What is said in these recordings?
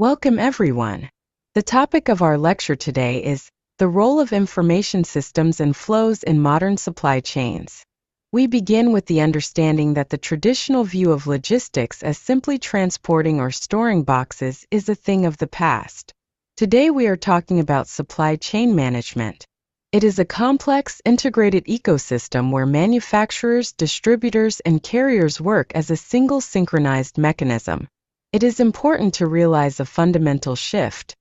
Welcome everyone. The topic of our lecture today is the role of information systems and flows in modern supply chains. We begin with the understanding that the traditional view of logistics as simply transporting or storing boxes is a thing of the past. Today we are talking about supply chain management. It is a complex, integrated ecosystem where manufacturers, distributors, and carriers work as a single synchronized mechanism. It is important to realize a fundamental shift.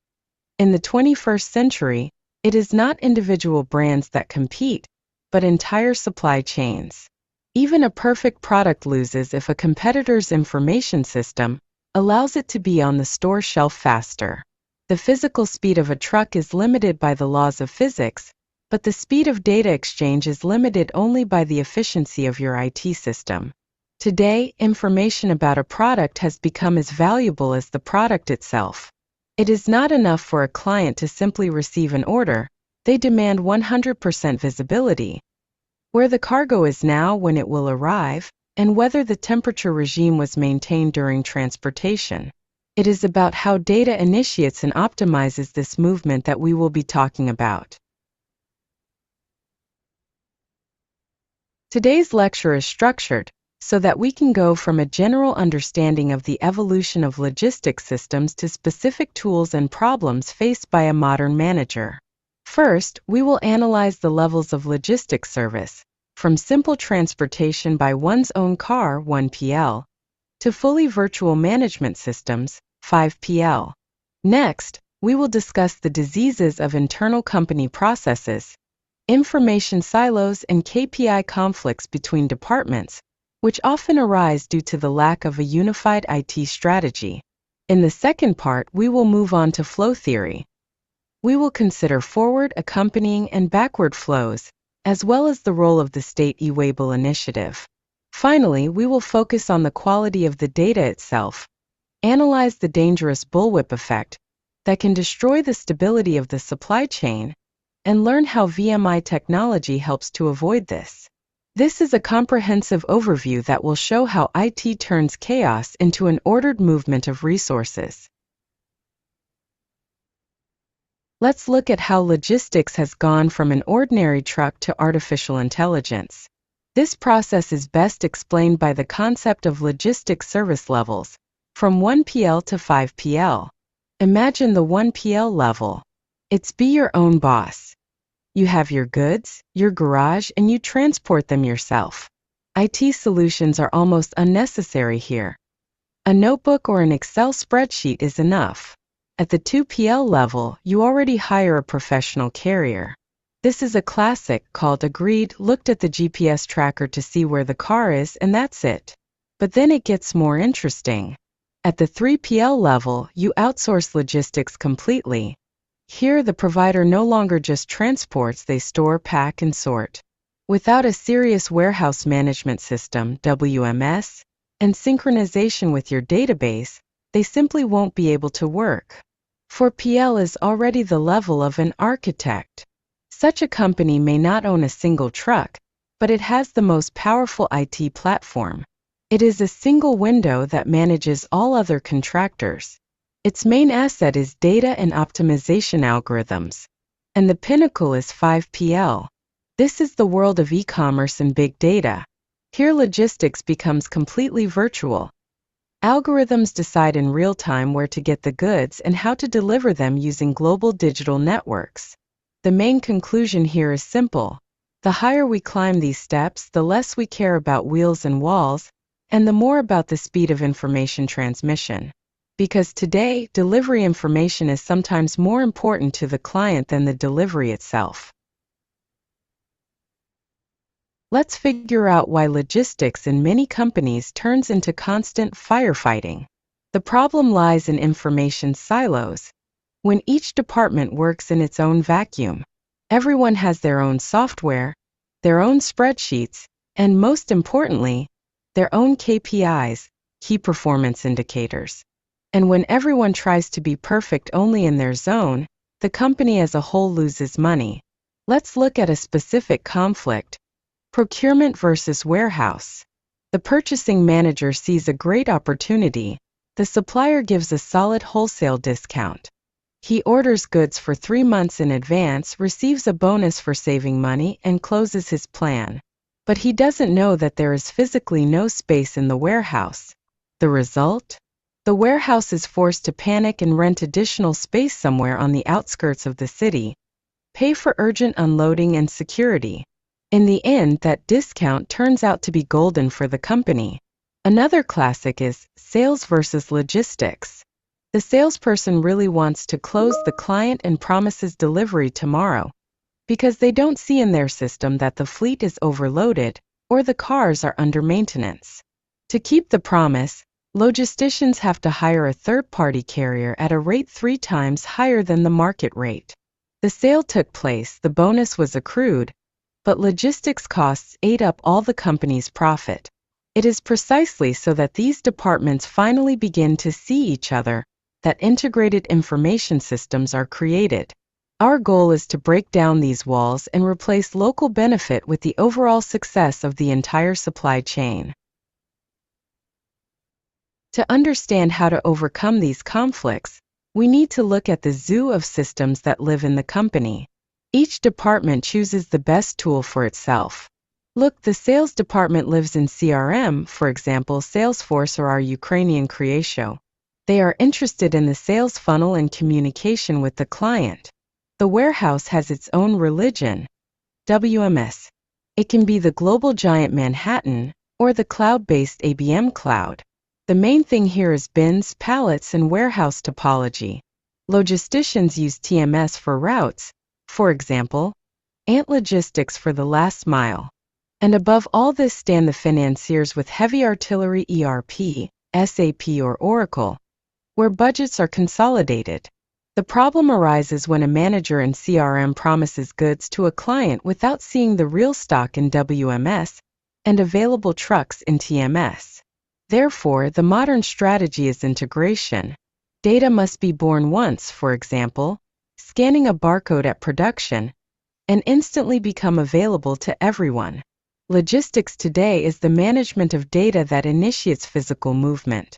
In the 21st century, it is not individual brands that compete, but entire supply chains. Even a perfect product loses if a competitor's information system allows it to be on the store shelf faster. The physical speed of a truck is limited by the laws of physics, but the speed of data exchange is limited only by the efficiency of your IT system. Today, information about a product has become as valuable as the product itself. It is not enough for a client to simply receive an order, they demand 100% visibility. Where the cargo is now, when it will arrive, and whether the temperature regime was maintained during transportation. It is about how data initiates and optimizes this movement that we will be talking about. Today's lecture is structured so that we can go from a general understanding of the evolution of logistics systems to specific tools and problems faced by a modern manager. First, we will analyze the levels of logistics service, from simple transportation by one's own car 1PL, to fully virtual management systems 5PL. Next, we will discuss the diseases of internal company processes, information silos and KPI conflicts between departments, which often arise due to the lack of a unified IT strategy. In the second part, we will move on to flow theory. We will consider forward, accompanying, and backward flows, as well as the role of the state e-Weibull initiative. Finally, we will focus on the quality of the data itself, analyze the dangerous Bullwhip effect that can destroy the stability of the supply chain, and learn how VMI technology helps to avoid this. This is a comprehensive overview that will show how IT turns chaos into an ordered movement of resources. Let's look at how logistics has gone from an ordinary truck to artificial intelligence. This process is best explained by the concept of logistics service levels, from 1PL to 5PL. Imagine the 1PL level. It's be your own boss. You have your goods, your garage, and you transport them yourself. IT solutions are almost unnecessary here. A notebook or an Excel spreadsheet is enough. At the 2PL level, you already hire a professional carrier. This is a classic called agreed, looked at the GPS tracker to see where the car is, and that's it. But then it gets more interesting. At the 3PL level, you outsource logistics completely. Here, the provider no longer just transports, they store, pack, and sort. Without a serious warehouse management system, WMS, and synchronization with your database, they simply won't be able to work. 4PL is already the level of an architect. Such a company may not own a single truck, but it has the most powerful IT platform. It is a single window that manages all other contractors. Its main asset is data and optimization algorithms. And the pinnacle is 5PL. This is the world of e-commerce and big data. Here logistics becomes completely virtual. Algorithms decide in real time where to get the goods and how to deliver them using global digital networks. The main conclusion here is simple. The higher we climb these steps, the less we care about wheels and walls, and the more about the speed of information transmission. Because today, delivery information is sometimes more important to the client than the delivery itself. Let's figure out why logistics in many companies turns into constant firefighting. The problem lies in information silos. When each department works in its own vacuum, everyone has their own software, their own spreadsheets, and most importantly, their own KPIs, key performance indicators. And when everyone tries to be perfect only in their zone, the company as a whole loses money. Let's look at a specific conflict. Procurement versus warehouse. The purchasing manager sees a great opportunity. The supplier gives a solid wholesale discount. He orders goods for 3 months in advance, receives a bonus for saving money, and closes his plan. But he doesn't know that there is physically no space in the warehouse. The result? The warehouse is forced to panic and rent additional space somewhere on the outskirts of the city, pay for urgent unloading and security. In the end, that discount turns out to be golden for the company. Another classic is sales versus logistics. The salesperson really wants to close the client and promises delivery tomorrow, because they don't see in their system that the fleet is overloaded or the cars are under maintenance. To keep the promise, logisticians have to hire a third-party carrier at a rate 3 times higher than the market rate. The sale took place, the bonus was accrued, but logistics costs ate up all the company's profit. It is precisely so that these departments finally begin to see each other that integrated information systems are created. Our goal is to break down these walls and replace local benefit with the overall success of the entire supply chain. To understand how to overcome these conflicts, we need to look at the zoo of systems that live in the company. Each department chooses the best tool for itself. Look, the sales department lives in CRM, for example, Salesforce or our Ukrainian Creatio. They are interested in the sales funnel and communication with the client. The warehouse has its own religion, WMS. It can be the global giant Manhattan or the cloud-based ABM cloud. The main thing here is bins, pallets, and warehouse topology. Logisticians use TMS for routes, for example, Ant Logistics for the last mile. And above all this stand the financiers with heavy artillery ERP, SAP or Oracle, where budgets are consolidated. The problem arises when a manager in CRM promises goods to a client without seeing the real stock in WMS and available trucks in TMS. Therefore, the modern strategy is integration. Data must be born once, for example, scanning a barcode at production, and instantly become available to everyone. Logistics today is the management of data that initiates physical movement.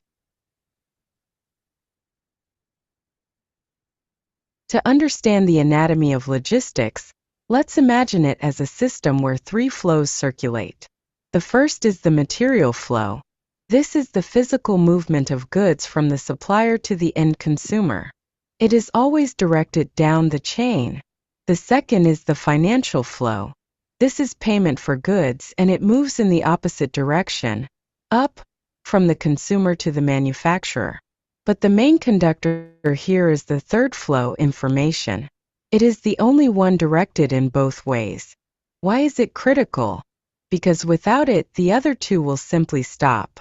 To understand the anatomy of logistics, let's imagine it as a system where 3 flows circulate. The first is the material flow. This is the physical movement of goods from the supplier to the end consumer. It is always directed down the chain. The second is the financial flow. This is payment for goods, and it moves in the opposite direction, up, from the consumer to the manufacturer. But the main conductor here is the third flow, information. It is the only one directed in both ways. Why is it critical? Because without it, the other 2 will simply stop.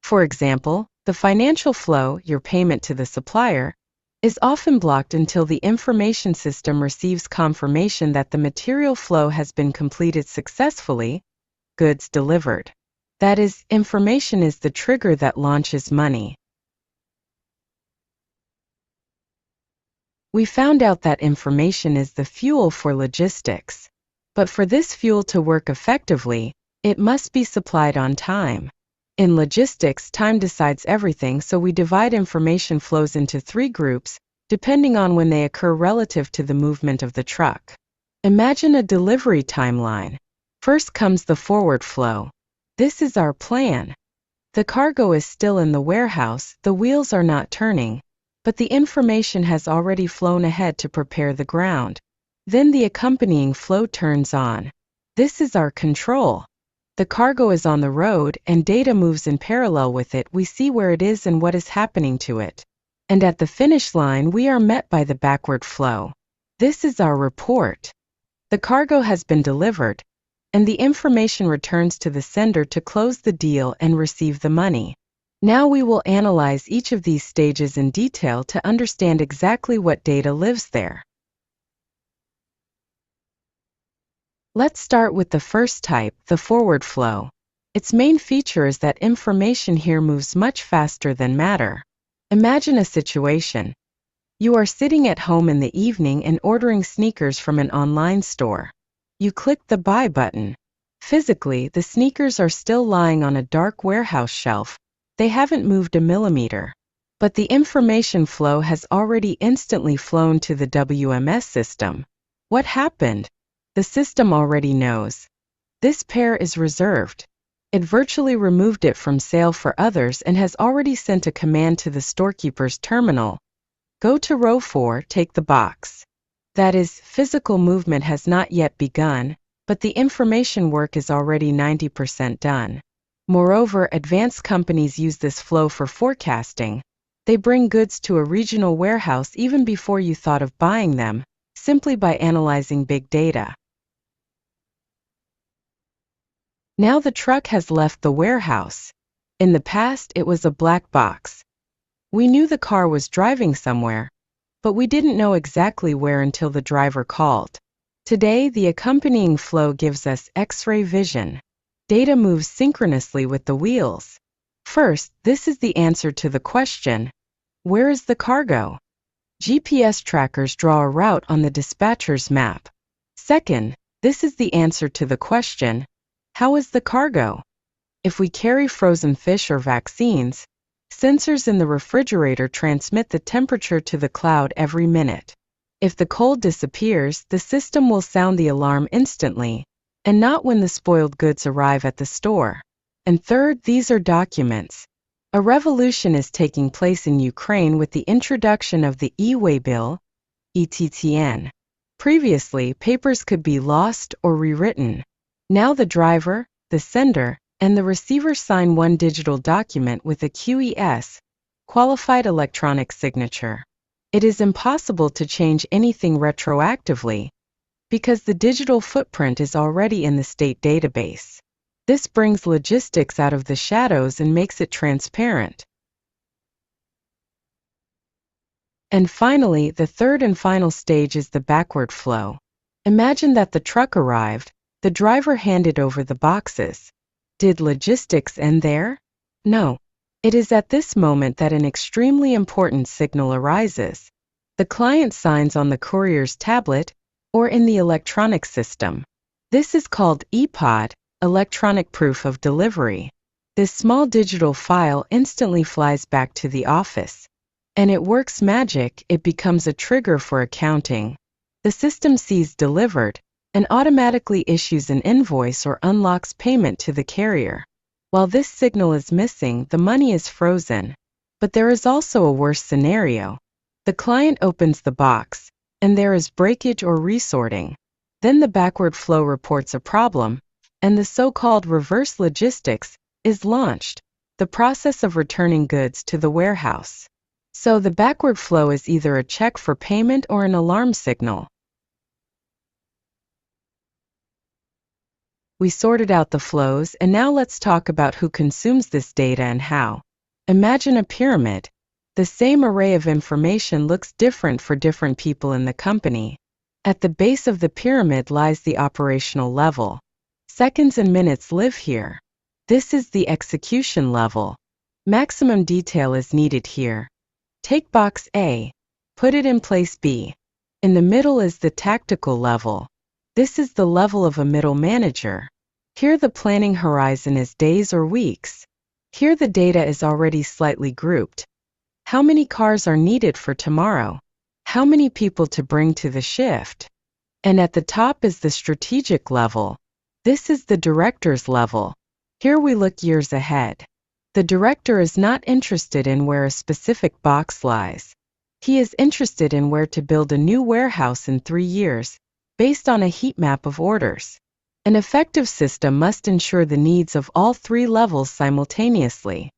For example, the financial flow, your payment to the supplier, is often blocked until the information system receives confirmation that the material flow has been completed successfully, goods delivered. That is, information is the trigger that launches money. We found out that information is the fuel for logistics. But for this fuel to work effectively, it must be supplied on time. In logistics, time decides everything, so we divide information flows into 3 groups, depending on when they occur relative to the movement of the truck. Imagine a delivery timeline. First comes the forward flow. This is our plan. The cargo is still in the warehouse, the wheels are not turning, but the information has already flown ahead to prepare the ground. Then the accompanying flow turns on. This is our control. The cargo is on the road, and data moves in parallel with it. We see where it is and what is happening to it. And at the finish line, we are met by the backward flow. This is our report. The cargo has been delivered, and the information returns to the sender to close the deal and receive the money. Now we will analyze each of these stages in detail to understand exactly what data lives there. Let's start with the first type, the forward flow. Its main feature is that information here moves much faster than matter. Imagine a situation. You are sitting at home in the evening and ordering sneakers from an online store. You click the buy button. Physically, the sneakers are still lying on a dark warehouse shelf. They haven't moved a millimeter. But the information flow has already instantly flown to the WMS system. What happened? The system already knows. This pair is reserved. It virtually removed it from sale for others and has already sent a command to the storekeeper's terminal. Go to row 4, take the box. That is, physical movement has not yet begun, but the information work is already 90% done. Moreover, advanced companies use this flow for forecasting. They bring goods to a regional warehouse even before you thought of buying them, simply by analyzing big data. Now the truck has left the warehouse. In the past, it was a black box. We knew the car was driving somewhere, but we didn't know exactly where until the driver called. Today, the accompanying flow gives us X-ray vision. Data moves synchronously with the wheels. First, this is the answer to the question, where is the cargo? GPS trackers draw a route on the dispatcher's map. Second, this is the answer to the question, how is the cargo? If we carry frozen fish or vaccines, sensors in the refrigerator transmit the temperature to the cloud every minute. If the cold disappears, the system will sound the alarm instantly, and not when the spoiled goods arrive at the store. And third, these are documents. A revolution is taking place in Ukraine with the introduction of the e-way bill, ETTN. Previously, papers could be lost or rewritten. Now the driver, the sender, and the receiver sign one digital document with a QES, qualified electronic signature. It is impossible to change anything retroactively, because the digital footprint is already in the state database. This brings logistics out of the shadows and makes it transparent. And finally, the third and final stage is the backward flow. Imagine that the truck arrived, the driver handed over the boxes. Did logistics end there? No. It is at this moment that an extremely important signal arises. The client signs on the courier's tablet or in the electronic system. This is called EPOD, electronic proof of delivery. This small digital file instantly flies back to the office. And it works magic, it becomes a trigger for accounting. The system sees delivered and automatically issues an invoice or unlocks payment to the carrier. While this signal is missing, the money is frozen. But there is also a worse scenario. The client opens the box, and there is breakage or resorting. Then the backward flow reports a problem, and the so-called reverse logistics is launched, the process of returning goods to the warehouse. So the backward flow is either a check for payment or an alarm signal. We sorted out the flows, and now let's talk about who consumes this data and how. Imagine a pyramid. The same array of information looks different for different people in the company. At the base of the pyramid lies the operational level. Seconds and minutes live here. This is the execution level. Maximum detail is needed here. Take box A. Put it in place B. In the middle is the tactical level. This is the level of a middle manager. Here the planning horizon is days or weeks. Here the data is already slightly grouped. How many cars are needed for tomorrow? How many people to bring to the shift? And at the top is the strategic level. This is the director's level. Here we look years ahead. The director is not interested in where a specific box lies. He is interested in where to build a new warehouse in 3 years, based on a heat map of orders. An effective system must ensure the needs of all 3 levels simultaneously.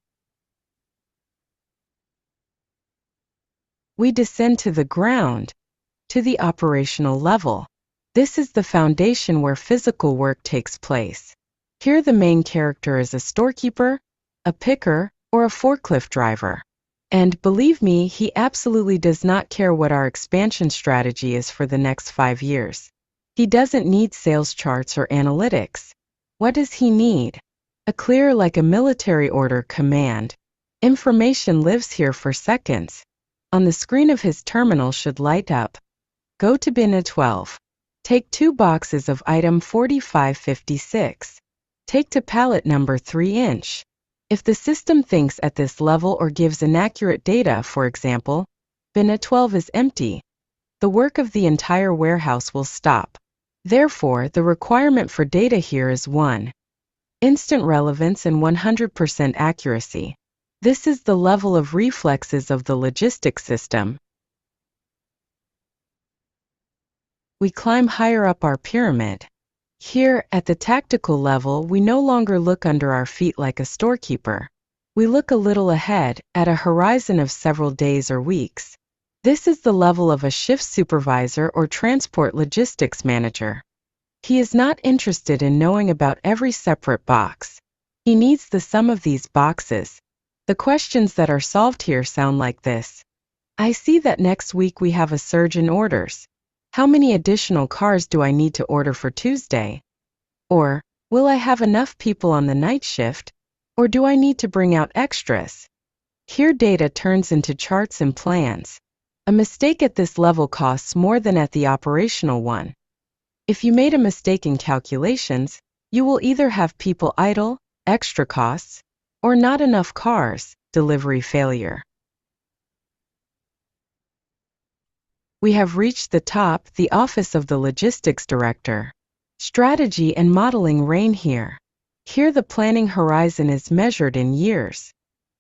We descend to the ground, to the operational level. This is the foundation where physical work takes place. Here the main character is a storekeeper, a picker, or a forklift driver. And believe me, he absolutely does not care what our expansion strategy is for the next 5 years. He doesn't need sales charts or analytics. What does he need? A clear, like a military order, command. Information lives here for seconds. On the screen of his terminal should light up. Go to bin A12. Take 2 boxes of item 4556. Take to pallet number 3 inch. If the system thinks at this level or gives inaccurate data, for example, bin A12 is empty, the work of the entire warehouse will stop. Therefore, the requirement for data here is 1. Instant relevance and 100% accuracy. This is the level of reflexes of the logistics system. We climb higher up our pyramid. Here, at the tactical level, we no longer look under our feet like a storekeeper. We look a little ahead, at a horizon of several days or weeks. This is the level of a shift supervisor or transport logistics manager. He is not interested in knowing about every separate box. He needs the sum of these boxes. The questions that are solved here sound like this. I see that next week we have a surge in orders. How many additional cars do I need to order for Tuesday? Or, will I have enough people on the night shift? Or do I need to bring out extras? Here data turns into charts and plans. A mistake at this level costs more than at the operational one. If you made a mistake in calculations, you will either have people idle, extra costs, or not enough cars, delivery failure. We have reached the top, the office of the logistics director. Strategy and modeling reign here. Here the planning horizon is measured in years.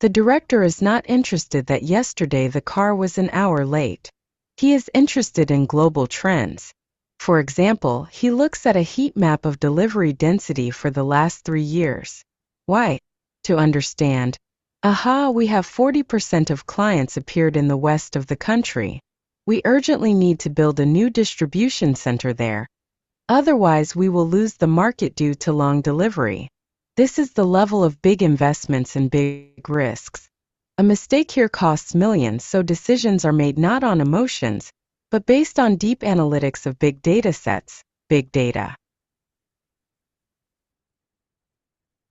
The director is not interested that yesterday the car was an hour late. He is interested in global trends. For example, he looks at a heat map of delivery density for the last 3 years. Why? To understand. Aha, we have 40% of clients appeared in the west of the country. We urgently need to build a new distribution center there. Otherwise, we will lose the market due to long delivery. This is the level of big investments and big risks. A mistake here costs millions, so decisions are made not on emotions, but based on deep analytics of big data sets, big data.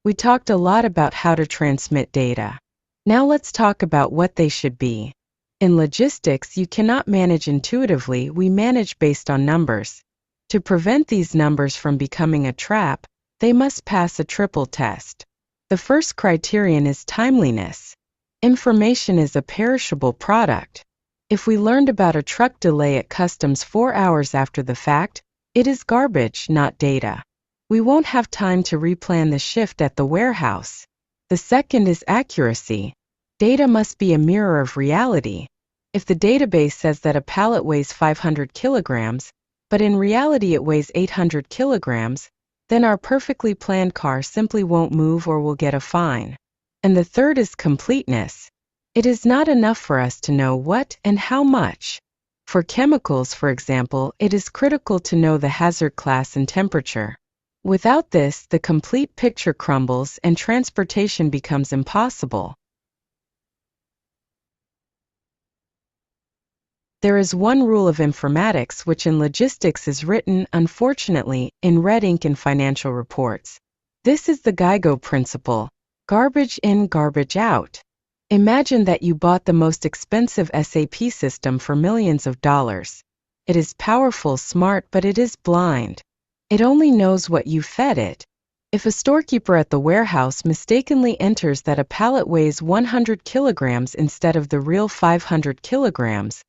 We talked a lot about how to transmit data. Now let's talk about what they should be. In logistics, you cannot manage intuitively, we manage based on numbers. To prevent these numbers from becoming a trap, they must pass a triple test. The first criterion is timeliness. Information is a perishable product. If we learned about a truck delay at customs 4 hours after the fact, it is garbage, not data. We won't have time to replan the shift at the warehouse. The second is accuracy. Data must be a mirror of reality. If the database says that a pallet weighs 500 kilograms, but in reality it weighs 800 kilograms, then our perfectly planned car simply won't move or will get a fine. And the third is completeness. It is not enough for us to know what and how much. For chemicals, for example, it is critical to know the hazard class and temperature. Without this, the complete picture crumbles and transportation becomes impossible. There is one rule of informatics which in logistics is written, unfortunately, in red ink in financial reports. This is the GIGO principle: garbage in, garbage out. Imagine that you bought the most expensive SAP system for millions of dollars. It is powerful, smart, but it is blind. It only knows what you fed it. If a storekeeper at the warehouse mistakenly enters that a pallet weighs 100 kilograms instead of the real 500 kilograms,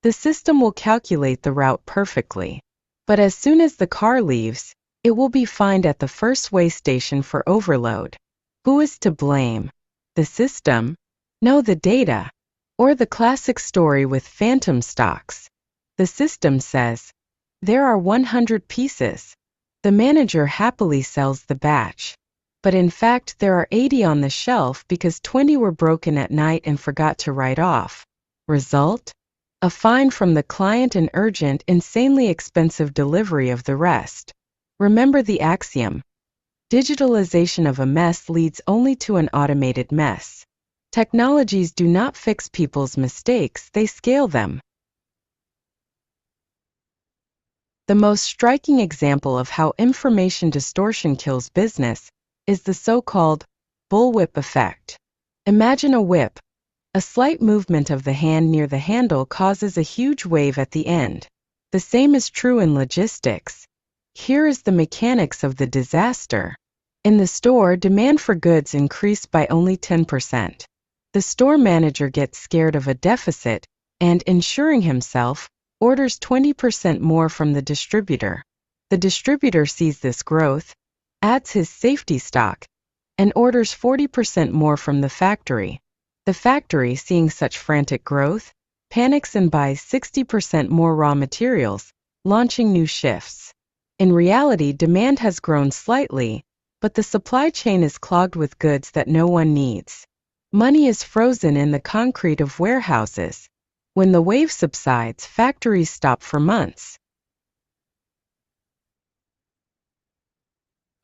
the system will calculate the route perfectly. But as soon as the car leaves, it will be fined at the first weigh station for overload. Who is to blame? The system? No, the data. Or the classic story with phantom stocks. The system says, there are 100 pieces. The manager happily sells the batch. But in fact, there are 80 on the shelf because 20 were broken at night and forgot to write off. Result? A fine from the client and urgent, insanely expensive delivery of the rest. Remember the axiom. Digitalization of a mess leads only to an automated mess. Technologies do not fix people's mistakes, they scale them. The most striking example of how information distortion kills business is the so-called Bullwhip effect. Imagine a whip. A slight movement of the hand near the handle causes a huge wave at the end. The same is true in logistics. Here is the mechanics of the disaster. In the store, demand for goods increased by only 10%. The store manager gets scared of a deficit and, insuring himself, orders 20% more from the distributor. The distributor sees this growth, adds his safety stock, and orders 40% more from the factory. The factory, seeing such frantic growth, panics and buys 60% more raw materials, launching new shifts. In reality, demand has grown slightly, but the supply chain is clogged with goods that no one needs. Money is frozen in the concrete of warehouses. When the wave subsides, factories stop for months.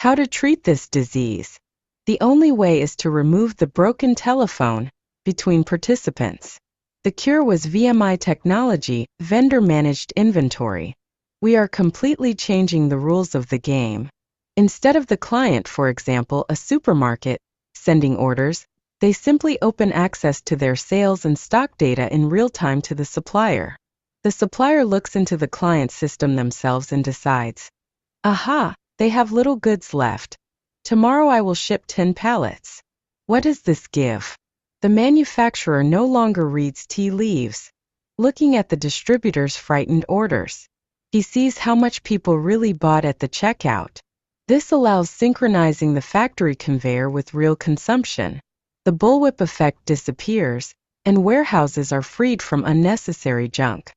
How to treat this disease? The only way is to remove the broken telephone between participants. The cure was VMI technology, vendor-managed inventory. We are completely changing the rules of the game. Instead of the client, for example, a supermarket, sending orders, they simply open access to their sales and stock data in real time to the supplier. The supplier looks into the client's system themselves and decides, aha, they have little goods left. Tomorrow I will ship 10 pallets. What does this give? The manufacturer no longer reads tea leaves, looking at the distributor's frightened orders. He sees how much people really bought at the checkout. This allows synchronizing the factory conveyor with real consumption. The bullwhip effect disappears, and warehouses are freed from unnecessary junk.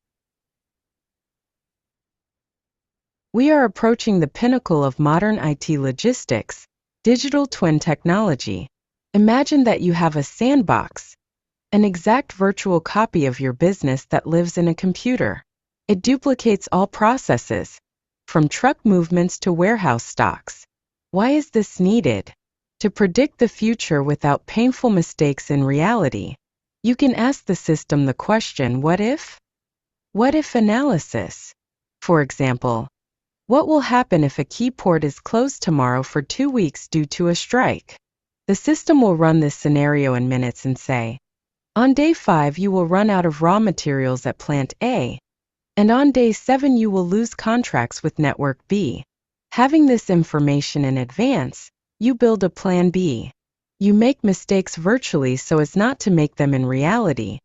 We are approaching the pinnacle of modern IT logistics, digital twin technology. Imagine that you have a sandbox, an exact virtual copy of your business that lives in a computer. It duplicates all processes, from truck movements to warehouse stocks. Why is this needed? To predict the future without painful mistakes in reality. You can ask the system the question, what if? What if analysis? For example, what will happen if a key port is closed tomorrow for 2 weeks due to a strike? The system will run this scenario in minutes and say, on day 5 you will run out of raw materials at plant A, and on day 7 you will lose contracts with network B. Having this information in advance, you build a plan B. You make mistakes virtually so as not to make them in reality.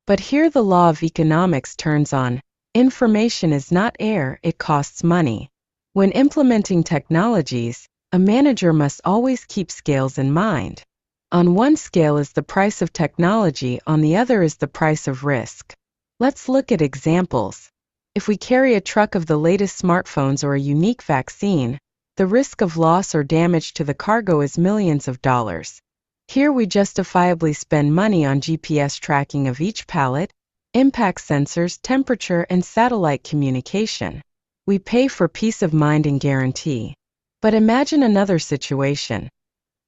But here the law of economics turns on. Information is not air, it costs money. When implementing technologies, a manager must always keep scales in mind. On one scale is the price of technology, on the other is the price of risk. Let's look at examples. If we carry a truck of the latest smartphones or a unique vaccine, the risk of loss or damage to the cargo is millions of dollars. Here we justifiably spend money on GPS tracking of each pallet, impact sensors, temperature, and satellite communication. We pay for peace of mind and guarantee. But imagine another situation.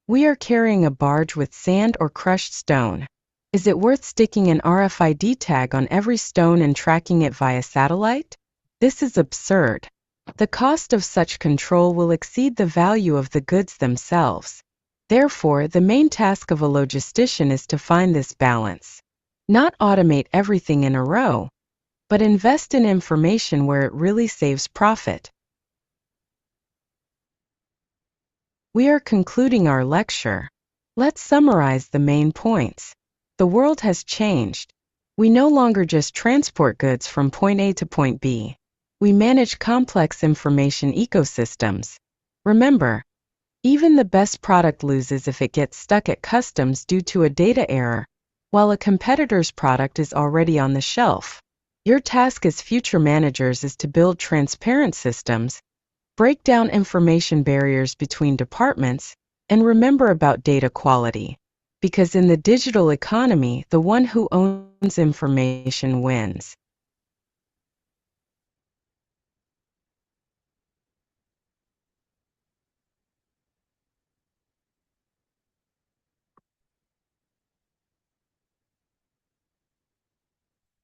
We are carrying a barge with sand or crushed stone. Is it worth sticking an RFID tag on every stone and tracking it via satellite? This is absurd. The cost of such control will exceed the value of the goods themselves. Therefore, the main task of a logistician is to find this balance. Not automate everything in a row, but invest in information where it really saves profit. We are concluding our lecture. Let's summarize the main points. The world has changed. We no longer just transport goods from point A to point B. We manage complex information ecosystems. Remember, even the best product loses if it gets stuck at customs due to a data error, while a competitor's product is already on the shelf. Your task as future managers is to build transparent systems, break down information barriers between departments, and remember about data quality. Because in the digital economy, the one who owns information wins.